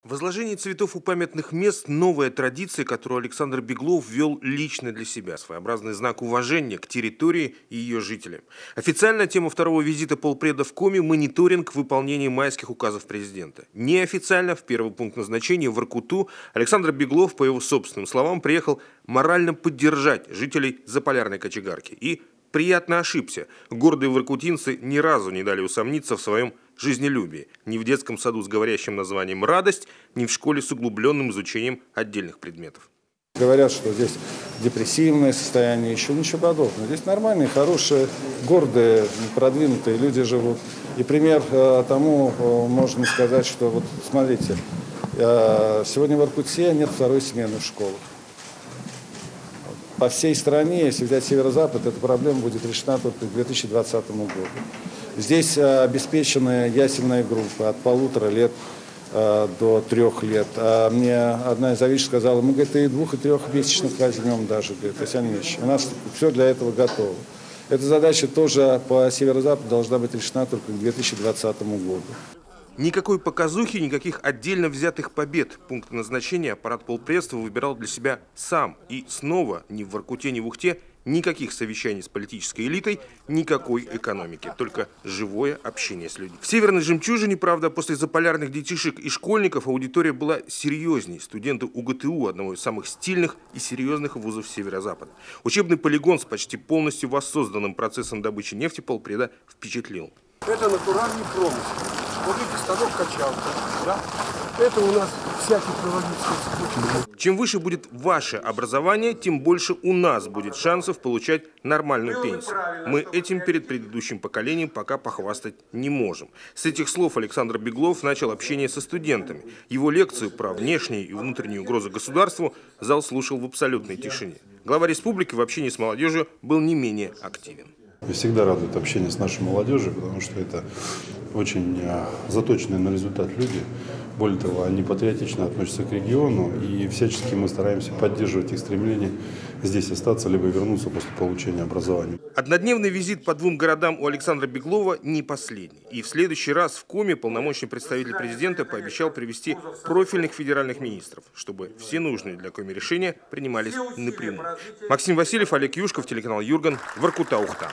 Возложение цветов у памятных мест – новая традиция, которую Александр Беглов ввел лично для себя. Своеобразный знак уважения к территории и ее жителям. Официальная тема второго визита полпреда в Коми – мониторинг выполнения майских указов президента. Неофициально, в первый пункт назначения, в Воркуту, Александр Беглов, по его собственным словам, приехал морально поддержать жителей Заполярной кочегарки. И приятно ошибся. Гордые воркутинцы ни разу не дали усомниться в своем жизнелюбии. Ни в детском саду с говорящим названием «Радость», ни в школе с углубленным изучением отдельных предметов. Говорят, что здесь депрессивное состояние, еще ничего подобного. Здесь нормальные, хорошие, гордые, продвинутые люди живут. И пример тому можно сказать, что вот смотрите, сегодня в Воркуте нет второй смены в школах. По всей стране, если взять северо-запад, эта проблема будет решена только к 2020 году. Здесь обеспечены ясельные группы от 1,5 лет до 3 лет. А мне одна из заведующих сказала, мы, говорит, и 2-, и 3-месячных возьмем даже, говорит, Татьяна Ильич. У нас все для этого готово. Эта задача тоже по северо-западу должна быть решена только к 2020 году. Никакой показухи, никаких отдельно взятых побед. Пункт назначения аппарат полпредства выбирал для себя сам. И снова ни в Воркуте, ни в Ухте никаких совещаний с политической элитой, никакой экономики. Только живое общение с людьми. В Северной Жемчужине, правда, после заполярных детишек и школьников аудитория была серьезней. Студенты УГТУ, одного из самых стильных и серьезных вузов Северо-Запада. Учебный полигон с почти полностью воссозданным процессом добычи нефти полпреда впечатлил. Это натуральный промысел. Вот эти станок-качалка, да? Это у нас всякие проводительные цепочки. Чем выше будет ваше образование, тем больше у нас будет шансов получать нормальную пенсию. Мы этим перед предыдущим поколением пока похвастать не можем. С этих слов Александр Беглов начал общение со студентами. Его лекцию про внешние и внутренние угрозы государству зал слушал в абсолютной тишине. Глава республики в общении с молодежью был не менее активен. Меня всегда радует общение с нашей молодежью, потому что это очень заточенные на результат люди. Более того, они патриотично относятся к региону, и всячески мы стараемся поддерживать их стремление здесь остаться, либо вернуться после получения образования. Однодневный визит по 2 городам у Александра Беглова не последний. И в следующий раз в Коми полномочный представитель президента пообещал привести профильных федеральных министров, чтобы все нужные для Коми решения принимались напрямую. Максим Васильев, Олег Юшков, телеканал Юрган, Воркута, Ухта.